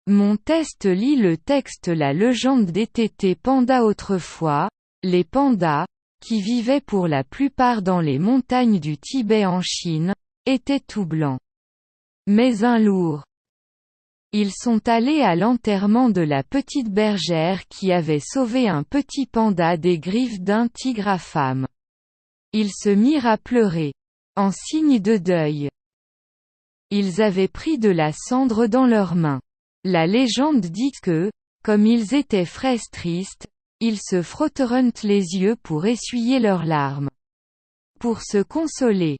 Mon test lit le texte. La légende des tétés pandas. Autrefois, les pandas, qui vivaient pour la plupart dans les montagnes du Tibet en Chine, étaient tout blancs. Mais un lourd. Ils sont allés à l'enterrement de la petite bergère qui avait sauvé un petit panda des griffes d'un tigre affamé. Ils se mirent à pleurer. En signe de deuil. Ils avaient pris de la cendre dans leurs mains. La légende dit que, comme ils étaient fraises tristes, ils se frotteront les yeux pour essuyer leurs larmes. Pour se consoler,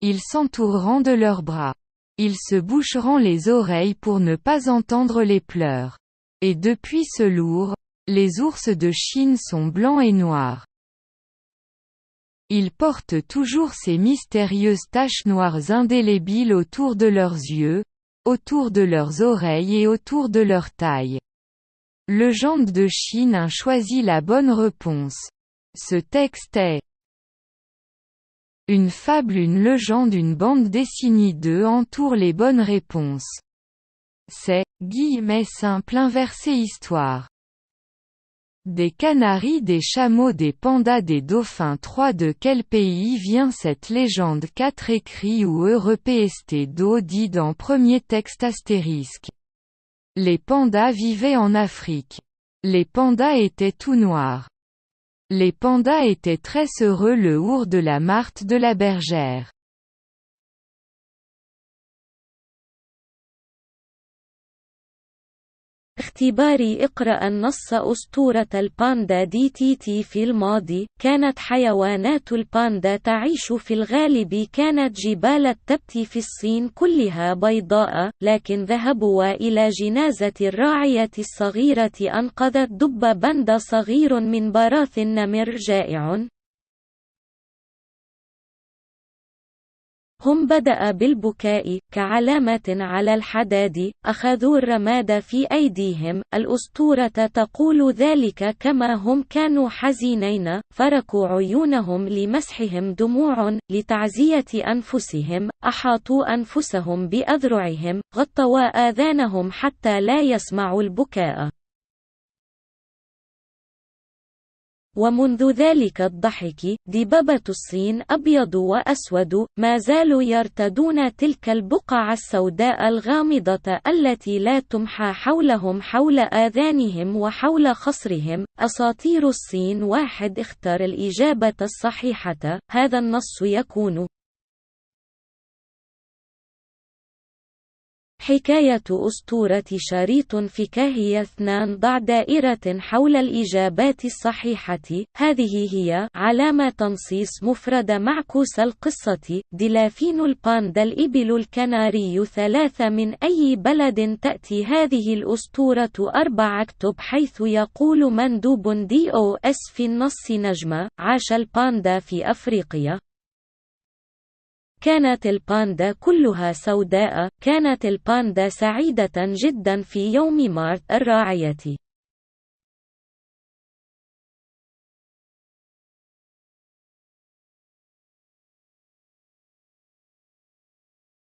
ils s'entoureront de leurs bras. Ils se boucheront les oreilles pour ne pas entendre les pleurs. Et depuis ce jour, les ours de Chine sont blancs et noirs. Ils portent toujours ces mystérieuses taches noires indélébiles autour de leurs yeux, autour de leurs oreilles et autour de leur taille. Légende de Chine a choisi la bonne réponse. Ce texte est une fable, une légende, une bande dessinée de entoure les bonnes réponses. C'est simple inversé histoire. Des canaris, des chameaux, des pandas, des dauphins. 3. De quel pays vient cette légende? 4. Écrit ou repst d'eau dit dans premier texte astérisque. Les pandas vivaient en Afrique. Les pandas étaient tout noirs. Les pandas étaient très heureux. Le our de la Marthe de la bergère. اختباري. اقرأ النص. أسطورة الباندا دي تي في الماضي، كانت حيوانات الباندا تعيش في الغالب. كانت جبال التبت في الصين كلها بيضاء، لكن ذهبوا إلى جنازة الراعية الصغيرة أنقذت دب باندا صغير من براث نمر جائع. هم بدأ بالبكاء، كعلامة على الحداد، أخذوا الرماد في أيديهم. الأسطورة تقول ذلك كما هم كانوا حزينين، فركوا عيونهم لمسحهم دموع، لتعزية أنفسهم، أحاطوا أنفسهم بأذرعهم، غطوا آذانهم حتى لا يسمعوا البكاء. ومنذ ذلك الضحك، دببة الصين أبيض وأسود، ما زالوا يرتدون تلك البقع السوداء الغامضة التي لا تمحى حولهم، حول آذانهم وحول خصرهم. أساطير الصين. 1. اختر الإجابة الصحيحة. هذا النص يكون حكاية أسطورة شريط فكاهي. 2. ضع دائرة حول الإجابات الصحيحة. هذه هي علامة تنصيص مفردة معكوس القصة. دلافين الباندا. الإبل الكناري. 3. من أي بلد تأتي هذه الأسطورة؟ 4. اكتب حيث يقول مندوب DOS في النص نجمة: عاش الباندا في أفريقيا. كانت الباندا كلها سوداء. كانت الباندا سعيدة جدا في يوم مارت الراعية.